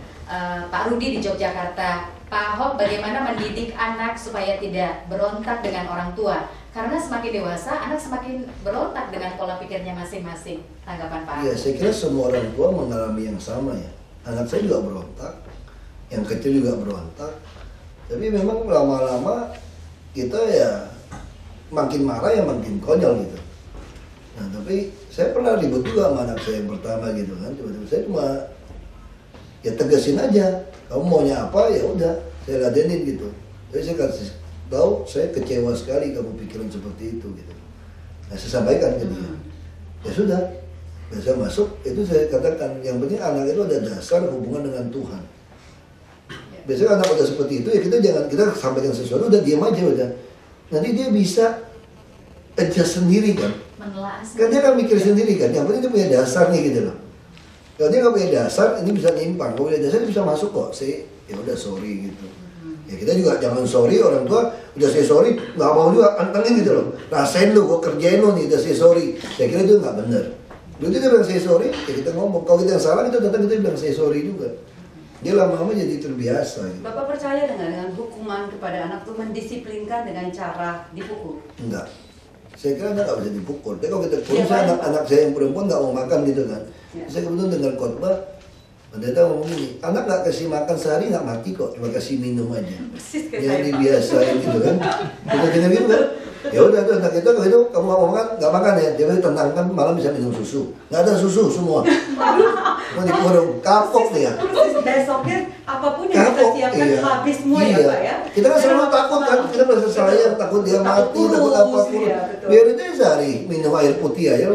Pak Rudi di Yogyakarta. Pak Ahok, bagaimana mendidik anak supaya tidak berontak dengan orang tua? Karena semakin dewasa, anak semakin berontak dengan pola pikirnya masing-masing. Tanggapan Pak Ahok? Iya, saya kira semua orang tua mengalami yang sama ya. Anak saya juga berontak, yang kecil juga berontak. Tapi memang lama-lama kita ya makin marah ya makin konyol gitu. Nah tapi saya pernah ribut juga sama anak saya yang pertama gitu kan. Tiba-tiba saya cuma ya tegasin aja. Kamu maunya apa ya udah saya ladenin gitu. Jadi saya kasih tahu saya kecewa sekali kamu pikiran seperti itu gitu. Nah saya sampaikan ke dia. Ya sudah. Biasa masuk itu saya katakan yang penting anak itu ada dasar hubungan dengan Tuhan. Biasanya anak udah seperti itu ya kita sampaikan sesuatu udah diam aja udah. Nanti dia bisa adjust sendiri kan. Kan dia kan mikir sendiri kan. Yang penting dia punya dasar nih gitu loh. Kalau dia nggak punya dasar ini bisa nyimpang. Kalau punya dasar bisa masuk kok. Ya udah sorry gitu. Ya kita juga jangan sorry orang tua udah say sorry nggak mau juga antengin gitu loh. Rasain lu gue kerjain lu nih udah say sorry. Saya kira itu nggak benar. Dulu dia bilang say sorry ya kita ngomong. Kalau kita yang salah kita datang kita bilang say sorry juga. Dia lama-lama jadi terbiasa gitu. Bapak percaya dengan hukuman kepada anak itu mendisiplinkan dengan cara dipukul? Enggak. Saya kira anak nggak bisa dipukul. Tapi kalau kita pukul, anak saya yang perempuan nggak mau makan gitu kan. Ya. Saya kebetulan dengar khotbah, pendeta ngomong gini, anak nggak kasih makan sehari nggak mati kok, cuma kasih minum aja. Persis kayak yang saya. dibiasain gitu kan. Kita dengar gitu kan. Ya udah tuh anak itu kalau itu kamu mau makan nggak makan ya, dia tentangkan malam bisa minum susu. Nggak ada susu semua. Mau dikurung kapok dia. Besoknya apapun yang kita siapkan habis semua ya Pak ya. Kita kan selalu takut kan, kita merasa sayang, takut dia mati, takut apapun. Biar itu sehari minum air putih aja.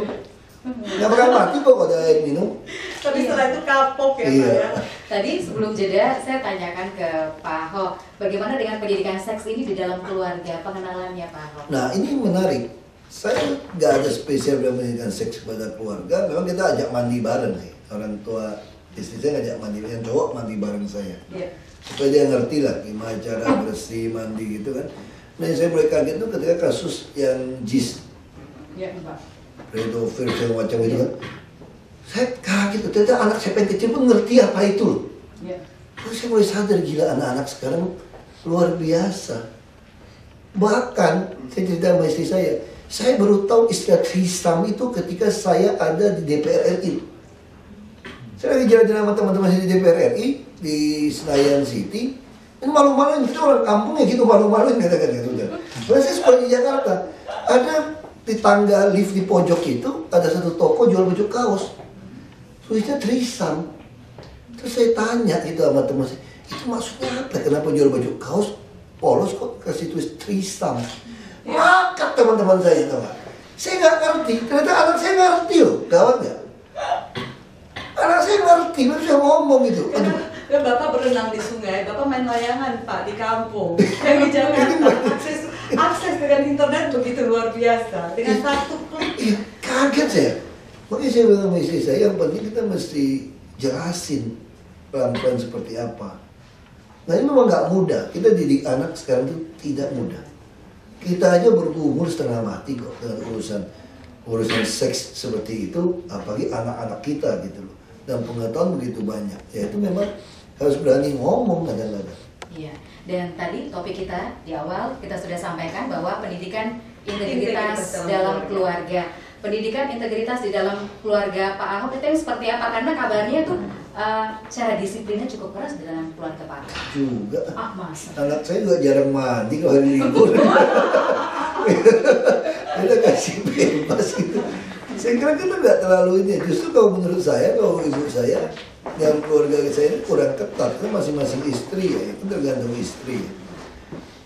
Nggak bakal mati kok kalau ada air minum. Tapi setelah itu kapok ya Pak ya. Tadi sebelum jeda saya tanyakan ke Pak Ahok, bagaimana dengan pendidikan seks ini di dalam keluarga, pengenalannya Pak Ahok? Nah ini menarik. Saya nggak ada spesial dalam pendidikan seks kepada keluarga. Memang kita ajak mandi bareng sih. Orang tua istri saya ngajak mandi, yang cowok mandi bareng saya. Supaya dia ngerti lah gimana cara bersih, mandi gitu kan. Nah yang saya mulai kaget itu ketika kasus yang JIS. Iya Pak. Pedofil segala macam itu kan. Saya kaget, ternyata anak saya yang kecil pun ngerti apa itu. Terus saya mulai sadar gila anak-anak sekarang luar biasa. Bahkan saya cerita sama istri saya baru tahu istilah trisam itu ketika saya ada di DPR RI. Saya lagi jalan-jalan sama teman-teman saya di DPR RI di Senayan City. Ini malu-maluin, kita orang kampungnya gitu malu-maluin kata-kata gitu. Karena saya sekolah di Jakarta, ada di tangga lift di pojok itu ada satu toko jual baju kaos. Tulisnya trisam. Terus saya tanya gitu sama teman saya, itu maksudnya apa? Kenapa jual baju kaos polos kok kasih tulis trisam? Makat teman-teman saya itu Pak. Saya nggak ngerti. Ternyata anak saya ngerti loh, gawat nggak? Anak saya ngerti, baru saya ngomong gitu. Aduh. Ya, Bapak berenang di sungai, Bapak main layangan Pak di kampung. Yang di Jakarta akses dengan internet begitu luar biasa. Dengan satu klik. Kaget saya. Makanya saya bilang sama istri saya, yang penting kita mesti jelasin pelan-pelan seperti apa. Nah ini memang nggak mudah. Kita didik anak sekarang itu tidak mudah. Kita aja berumur setengah mati kok dengan urusan seks seperti itu, apalagi anak-anak kita gitu loh. Dan pengetahuan begitu banyak. Ya itu memang harus berani ngomong kadang-kadang. Iya. Dan tadi topik kita di awal kita sudah sampaikan bahwa pendidikan integritas dalam keluarga. Pendidikan integritas di dalam keluarga Pak Ahok itu yang seperti apa? Karena kabarnya tuh cara disiplinnya cukup keras di dalam keluarga Pak Ahok. Juga. Masa? Anak saya juga jarang mandi kalau hari libur. Kita kasih bebas gitu. Saya kira kita nggak terlalu ini. Justru kalau menurut saya, kalau ibu saya, yang keluarga saya ini kurang ketat. Kan masing-masing istri ya, itu tergantung istri.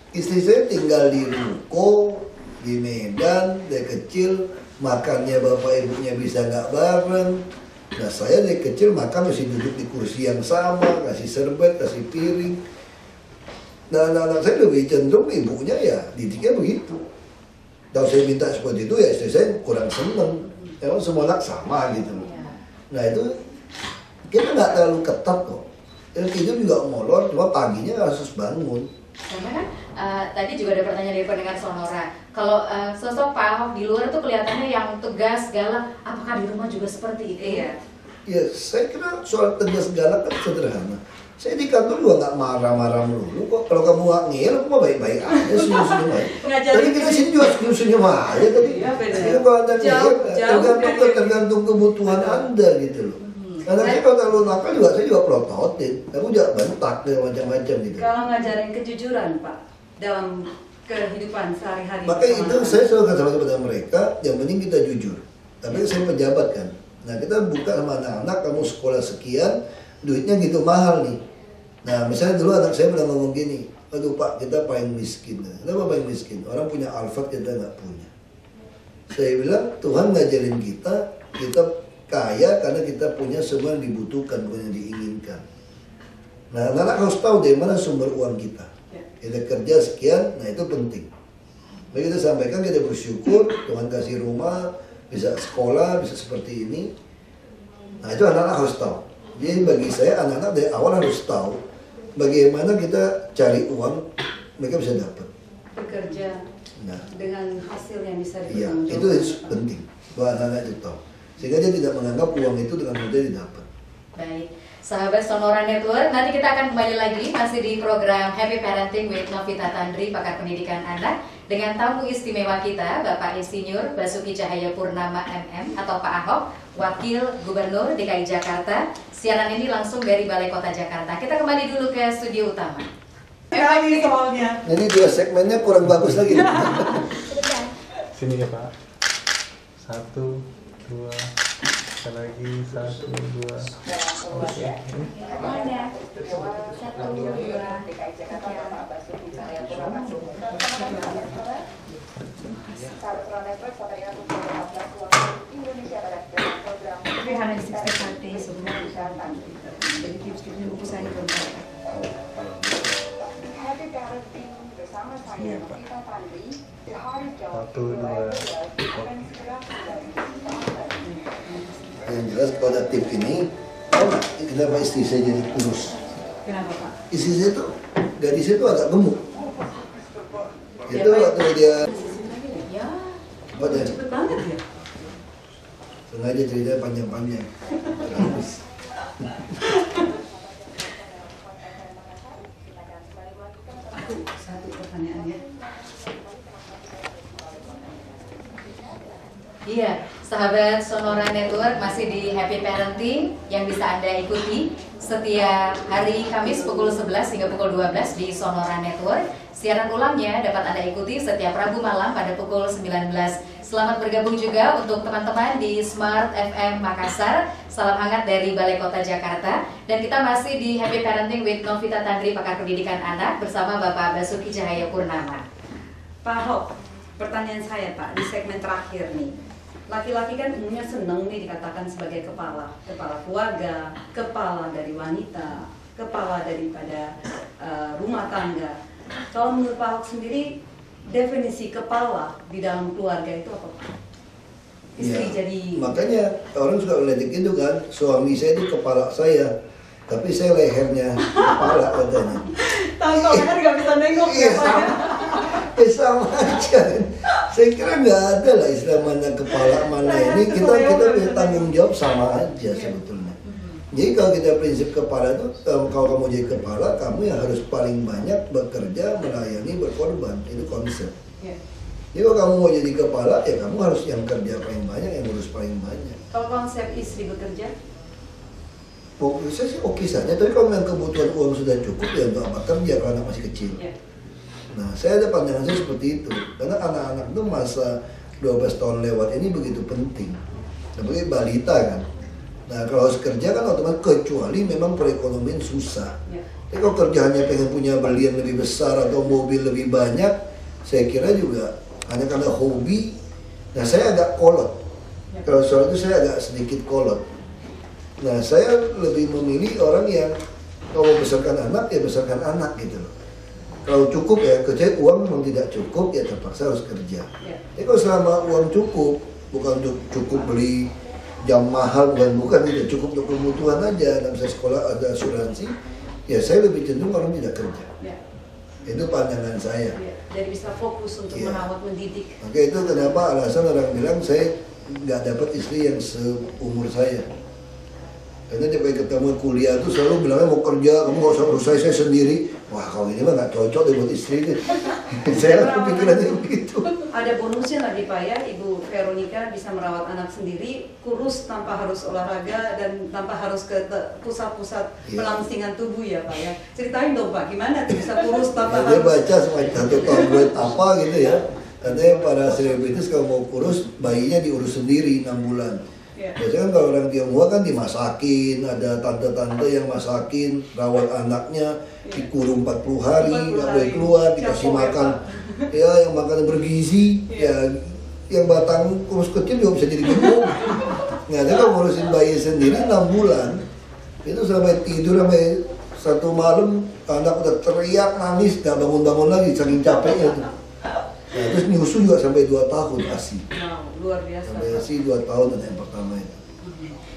Istri saya tinggal di Ruko, di Medan, dari kecil. Makannya bapak ibunya bisa nggak bareng. Nah saya dari kecil makan masih duduk di kursi yang sama, kasih serbet, kasih piring. Nah anak-anak saya lebih cenderung ibunya ya didiknya begitu. Kalau saya minta seperti itu ya istri saya kurang seneng. Emang semua anak sama gitu loh. Nah itu kita nggak terlalu ketat kok. Yang tidur juga molor, cuma paginya harus bangun. Karena kan tadi juga ada pertanyaan dari pendengar Sonora. Kalau sosok Pak Ahok di luar tuh kelihatannya yang tegas, galak. Apakah di rumah juga seperti itu? Iya. Ya saya kira soal tegas galak kan sederhana. Saya di kantor juga nggak marah-marah melulu kok. Kalau kamu nggak ngeyel, aku mah baik-baik aja, senyum-senyum aja. Tadi kita sini juga senyum-senyum aja tadi. Iya benar. Jadi kalau ada ngeyel, tergantung kebutuhan Anda gitu loh. Karena saya kalau terlalu nakal juga, saya juga prototin. Aku juga bentak dan macam-macam gitu. Kalau ngajarin kejujuran Pak dalam kehidupan sehari-hari. Maka itu saya selalu katakan kepada mereka, yang penting kita jujur. Tapi saya pejabat kan. Nah kita buka sama anak-anak, kamu sekolah sekian, duitnya gitu mahal nih. Nah misalnya dulu anak saya pernah ngomong gini, aduh Pak kita paling miskin. Kenapa paling miskin? Orang punya Alphard kita nggak punya. Saya bilang Tuhan ngajarin kita kaya karena kita punya semua yang dibutuhkan, bukan yang diinginkan. Nah anak-anak harus tahu dari mana sumber uang kita. Kita kerja sekian, nah itu penting. Mari kita sampaikan, kita bersyukur Tuhan kasih rumah, bisa sekolah, bisa seperti ini. Nah itu anak-anak harus tahu. Jadi bagi saya anak-anak dari awal harus tahu bagaimana kita cari uang, mereka bisa dapat. Bekerja dengan hasil yang bisa Iya, dipertanggungjawabkan. itu penting bahwa anak-anak itu tahu. Sehingga dia tidak menganggap uang itu dengan mudah didapat. Baik, sahabat Sonora Network, nanti kita akan kembali lagi masih di program Happy Parenting with Novita Tandri, pakar pendidikan anak, dengan tamu istimewa kita, Bapak Insinyur Basuki Cahayapurnama MM atau Pak Ahok, Wakil Gubernur DKI Jakarta. Siaran ini langsung dari Balai Kota Jakarta. Kita kembali dulu ke studio utama. Lagi soalnya. Ini dua segmennya kurang bagus lagi. Sini ya Pak. 1, 2, sekali lagi 1, 2. Oke. Tapi hanya di sekitar sebelum jadi tips-tipsnya buku saya belum. Happy Parenting bersama saya Novita Tandri. The hardest job 1, 2. akan segera kembali. Yang jelas kalau ada tip ini, tahu nggak kenapa istri saya jadi kurus? Kenapa Pak? Istri saya tuh, gadisnya tuh agak gemuk. Itu waktu dia, Ya, apa dia? Cepet banget ya. Sengaja ceritanya panjang-panjang. Satu pertanyaannya. iya, sahabat Sonora Network masih di Happy Parenting yang bisa Anda ikuti setiap hari Kamis pukul 11 hingga pukul 12 di Sonora Network. Siaran ulangnya dapat Anda ikuti setiap Rabu malam pada pukul 19. Selamat bergabung juga untuk teman-teman di Smart FM Makassar. Salam hangat dari Balai Kota Jakarta. Dan kita masih di Happy Parenting with Novita Tandri, pakar pendidikan anak, bersama Bapak Basuki Cahayapurnama. Pak Ahok, pertanyaan saya Pak di segmen terakhir nih. Laki-laki kan umumnya seneng nih dikatakan sebagai kepala keluarga, kepala dari wanita, kepala daripada rumah tangga. Kalau menurut Pak Ahok sendiri, definisi kepala di dalam keluarga itu apa Pak? Istri Ya, jadi makanya orang suka meledek itu kan, suami saya itu kepala saya. tapi saya lehernya kepala katanya. Tangan leher nggak bisa nengok Iya, ya Pak ya. sama aja. Saya kira nggak ada lah istilah mana kepala mana ini. Kita punya tanggung jawab sama aja sebetulnya. Jadi kalau kita prinsip kepala itu, kalau kamu jadi kepala, kamu yang harus paling banyak bekerja, melayani, berkorban. Itu konsep. Jadi kalau kamu mau jadi kepala, ya kamu harus yang kerja paling banyak, yang urus paling banyak. Kalau konsep istri bekerja? Saya sih oke saja, tapi kalau yang kebutuhan uang sudah cukup, ya untuk apa kerja kalau anak masih kecil. Nah, saya ada pandangan saya seperti itu. Karena anak-anak itu masa 12 tahun lewat ini begitu penting. Seperti balita kan. Nah, kalau harus kerja kan otomatis, kecuali memang perekonomian susah. Tapi kalau kerjaannya pengen punya berlian lebih besar atau mobil lebih banyak, saya kira juga hanya karena hobi. Nah, saya agak kolot. Kalau soal itu saya agak sedikit kolot. Nah, saya lebih memilih orang yang kalau besarkan anak, ya besarkan anak gitu loh. Kalau cukup ya, kecuali uang memang tidak cukup, ya terpaksa harus kerja. Jadi kalau selama uang cukup, bukan cukup beli jam mahal, bukan tidak cukup untuk kebutuhan aja, dan saya sekolah ada asuransi, ya saya lebih cenderung orang tidak kerja. Itu pandangan saya. Jadi bisa fokus untuk merawat, mendidik. Oke, itu kenapa alasan orang bilang saya nggak dapat istri yang seumur saya. Karena dia pengen ketemu kuliah tuh selalu bilangnya mau kerja, kamu nggak usah urus saya sendiri. Wah, kalau ini mah nggak cocok deh buat istri ini. Saya kepikirannya begitu. Ada bonusnya lagi Pak ya, Ibu Veronica bisa merawat anak sendiri, kurus tanpa harus olahraga dan tanpa harus ke pusat-pusat pelangsingan tubuh ya Pak ya. Ceritain dong Pak, gimana tuh bisa kurus tanpa Dia harus... baca satu tabloid apa gitu ya. Katanya para selebritis kalau mau kurus, bayinya diurus sendiri 6 bulan. Biasanya kan kalau orang Tionghoa kan dimasakin, ada tante-tante yang masakin, rawat anaknya, dikurung 40 hari, nggak boleh keluar, dikasih makan, ya yang makan bergizi, ya yang batang kurus kecil juga bisa jadi gemuk. Nah, jadi kalau ngurusin bayi sendiri 6 bulan, itu sampai tidur sampai satu malam anak udah teriak nangis, nggak bangun-bangun lagi, saking capeknya tuh. Nah, terus nyusu juga sampai 2 tahun ASI. Luar biasa. Sampai ASI 2 tahun dan yang pertama itu.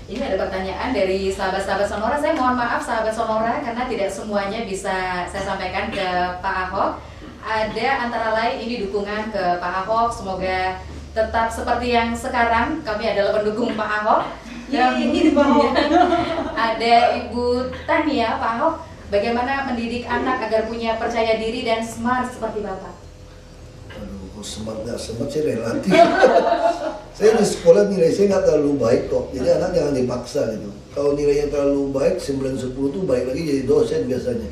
Ini ada pertanyaan dari sahabat-sahabat Sonora. Saya mohon maaf sahabat Sonora karena tidak semuanya bisa saya sampaikan ke Pak Ahok. Ada antara lain ini dukungan ke Pak Ahok. Semoga tetap seperti yang sekarang. Kami adalah pendukung Pak Ahok. Ini Pak Ahok. Ada Ibu Tania, Pak Ahok. Bagaimana mendidik anak agar punya percaya diri dan smart seperti Bapak? Aduh, smart nggak smart sih relatif. Saya di sekolah nilai saya nggak terlalu baik kok, jadi anak jangan dipaksa gitu. Kalau nilainya terlalu baik, 9-10 tuh balik lagi jadi dosen biasanya.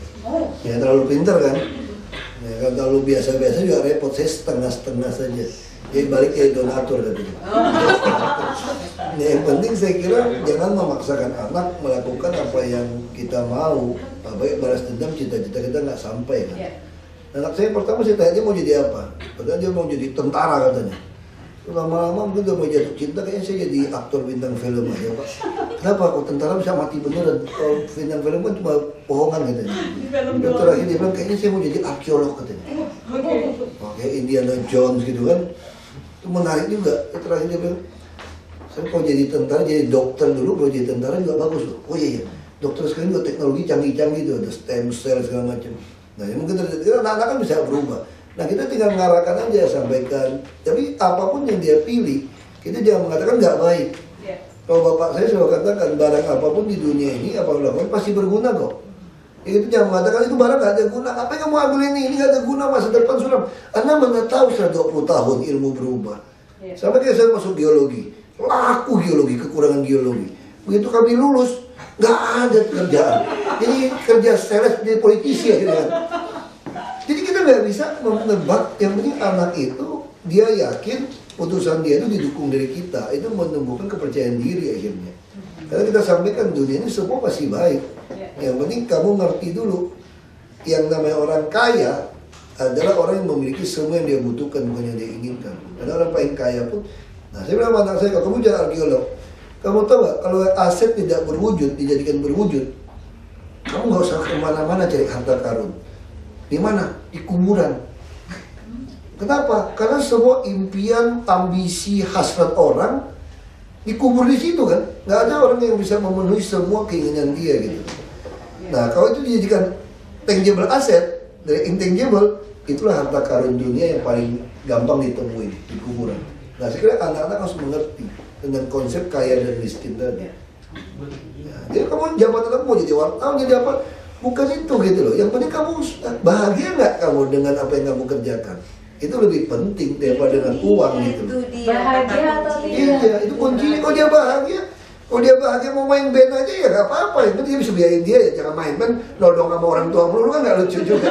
Ya terlalu pintar kan. Ya, kalau terlalu biasa-biasa juga repot, saya setengah-setengah saja. Jadi balik jadi donatur katanya. Ya, yang penting saya kira jangan memaksakan anak melakukan apa yang kita mau. Baik balas dendam, cita-cita kita nggak sampai kan. Anak saya pertama saya tanya dia mau jadi apa, padahal dia mau jadi tentara katanya. Lama-lama mungkin udah mau jatuh cinta, kayaknya saya jadi aktor bintang film aja Pak. Kenapa? Kalau tentara bisa mati beneran, kalau bintang film kan cuma bohongan katanya. Dan terakhir dia bilang kayaknya saya mau jadi arkeolog katanya. Kayak Indiana Jones gitu kan. Itu menarik juga. Terakhir dia bilang, saya kalau jadi tentara jadi dokter dulu, kalau jadi tentara juga bagus loh. Oh iya, dokter sekarang juga teknologi canggih-canggih tuh, ada stem cell segala macam. Nah ya mungkin anak-anak kan bisa berubah. Nah kita tinggal mengarahkan aja, sampaikan. Tapi apapun yang dia pilih, kita jangan mengatakan nggak baik. Kalau bapak saya selalu katakan barang apapun di dunia ini apabila pasti berguna kok. Itu jangan mengatakan itu barang nggak ada guna. Apa yang kamu ambil ini nggak ada guna, masa depan suram. Anda mana tahu setelah 20 tahun ilmu berubah. Sama kayak saya masuk geologi, laku geologi, kekurangan geologi. Begitu kami lulus, nggak ada kerjaan. Jadi kerja sales jadi politisi akhirnya kan. Jadi kita nggak bisa menebak, yang penting anak itu dia yakin putusan dia itu didukung dari kita, itu menumbuhkan kepercayaan diri akhirnya. Karena kita sampaikan dunia ini semua pasti baik. Yang penting kamu ngerti dulu, yang namanya orang kaya adalah orang yang memiliki semua yang dia butuhkan, bukan yang dia inginkan. Karena orang paling kaya pun, nah saya bilang anak saya, kalau kamu jadi arkeolog, kamu tahu nggak kalau aset tidak berwujud dijadikan berwujud, kamu nggak usah kemana-mana cari harta karun. Di mana? Di kuburan. Kenapa? Karena semua impian, ambisi, hasrat orang dikubur di situ kan. Nggak ada orang yang bisa memenuhi semua keinginan dia gitu. Nah, kalau itu dijadikan tangible asset dari intangible, itulah harta karun dunia yang paling gampang ditemuin di kuburan. Nah, saya kira anak-anak harus mengerti dengan konsep kaya dan miskin tadi. Ya, jadi kamu jabatan kamu mau jadi wartawan, jadi apa? Bukan itu gitu loh. Yang penting kamu bahagia nggak kamu dengan apa yang kamu kerjakan? Itu lebih penting daripada dengan uang gitu. Bahagia atau tidak? Iya, itu kuncinya. Kalau dia bahagia mau main band aja ya nggak apa-apa. Yang penting dia bisa biayain dia ya. Jangan main band nodong sama orang tua melulu kan nggak lucu juga.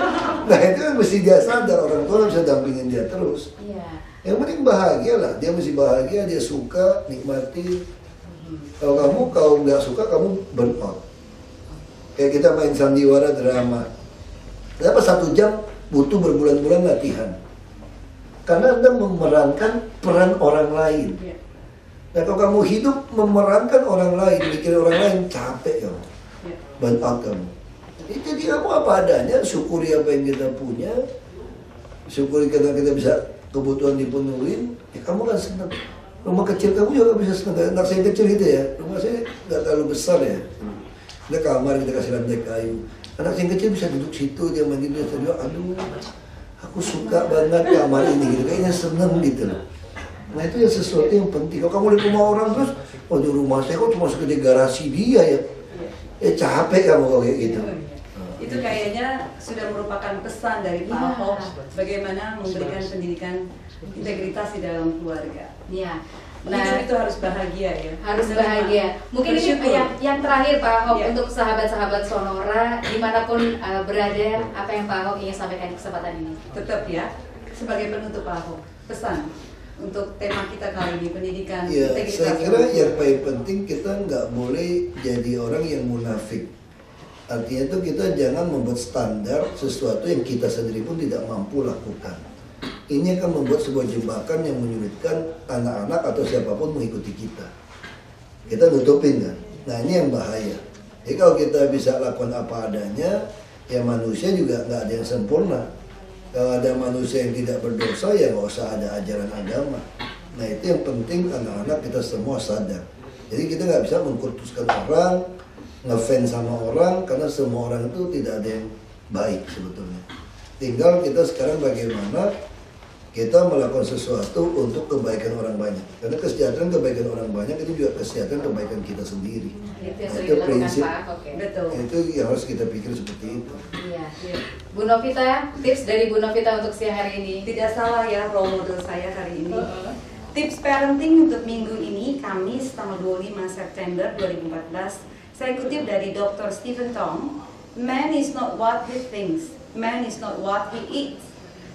Nah itu kan mesti dia sadar, orang tua bisa dampingin dia terus. Iya. Yang penting bahagia lah. Dia mesti bahagia, dia suka, nikmati. Kalau nggak suka kamu burn out. Kayak kita main sandiwara drama. Kenapa 1 jam butuh berbulan-bulan latihan? Karena Anda memerankan peran orang lain. Nah kalau kamu hidup memerankan orang lain, mikirin orang lain, capek kamu, burn out kamu. Jadi kamu apa adanya, syukuri apa yang kita punya, syukuri kita bisa kebutuhan dipenuhin, ya kamu kan senang. Rumah kecil kamu juga bisa senang. Anak saya kecil gitu ya, rumah saya nggak terlalu besar ya. Ada kamar kita kasih lantai kayu. Anak yang kecil bisa duduk situ, dia mandi, dia terus, aduh, aku suka banget kamar ini gitu, kayaknya seneng gitu loh. Nah itu ya sesuatu yang penting. Kalau kamu lihat rumah orang terus, oh di rumah saya kok cuma segede garasi dia ya, capek kamu kalau kayak gitu. Itu kayaknya sudah merupakan pesan dari Pak Ahok bagaimana memberikan pendidikan integritas di dalam keluarga. Iya. Nah, hidup itu harus bahagia ya. Harus bahagia. Mungkin ini yang terakhir Pak Ahok untuk sahabat-sahabat Sonora dimanapun berada, apa yang Pak Ahok ingin sampaikan di kesempatan ini? Tetap ya, sebagai penutup Pak Ahok, pesan untuk tema kita kali ini, pendidikan ya, integritas. saya kira yang paling penting kita nggak boleh jadi orang yang munafik. Artinya itu kita jangan membuat standar sesuatu yang kita sendiri pun tidak mampu lakukan. Ini akan membuat sebuah jebakan yang menyulitkan anak-anak atau siapapun mengikuti kita. Kita nutupin kan. Nah ini yang bahaya. Jadi kalau kita bisa lakukan apa adanya, ya manusia juga nggak ada yang sempurna. Kalau ada manusia yang tidak berdosa, ya nggak usah ada ajaran agama. Nah itu yang penting anak-anak kita semua sadar. Jadi kita nggak bisa mengkultuskan orang, ngefans sama orang, karena semua orang itu tidak ada yang baik sebetulnya. Tinggal kita sekarang bagaimana kita melakukan sesuatu untuk kebaikan orang banyak. Karena kesejahteraan kebaikan orang banyak itu juga kesejahteraan kebaikan kita sendiri. Itu prinsip. Betul. Itu yang harus kita pikir seperti itu. Iya. Bu Novita, tips dari Bu Novita untuk siang hari ini. Tidak salah ya role model saya hari ini. Tips parenting untuk minggu ini, Kamis tanggal 25 September 2014. Saya kutip dari Dr. Stephen Tong. Man is not what he thinks. Man is not what he eats.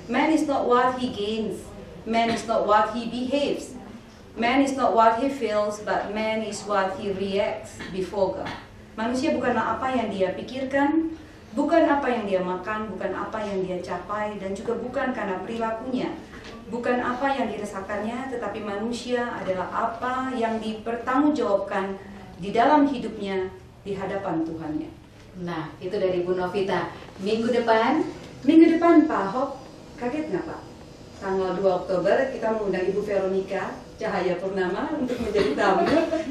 Man is not what he gains. Man is not what he behaves. Man is not what he feels, but man is what he reacts before God. Manusia bukanlah apa yang dia pikirkan, bukan apa yang dia makan, bukan apa yang dia capai, dan juga bukan karena perilakunya. Bukan apa yang dirasakannya, tetapi manusia adalah apa yang dipertanggungjawabkan di dalam hidupnya di hadapan Tuhannya. Nah, itu dari Bu Novita. Minggu depan Pak Ahok, kaget nggak Pak? Tanggal 2 Oktober kita mengundang Ibu Veronica Cahaya Purnama untuk menjadi tamu.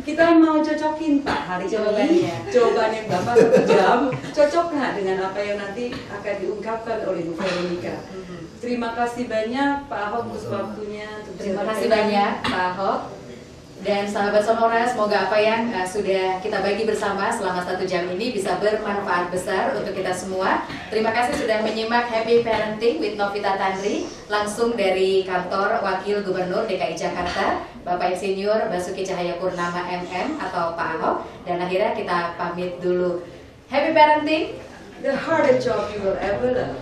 Kita mau cocokin Pak hari ini jawabannya Bapak 1 jam. Cocok nggak dengan apa yang nanti akan diungkapkan oleh Ibu Veronica? Terima kasih banyak Pak Ahok untuk waktunya. Terima kasih banyak Pak Ahok. Dan sahabat Sonora, semoga apa yang sudah kita bagi bersama selama 1 jam ini bisa bermanfaat besar untuk kita semua. Terima kasih sudah menyimak Happy Parenting with Novita Tandri langsung dari kantor Wakil Gubernur DKI Jakarta, Bapak Insinyur Basuki Cahayapurnama MM atau Pak Ahok. Dan akhirnya kita pamit dulu. Happy Parenting, the hardest job you will ever learn.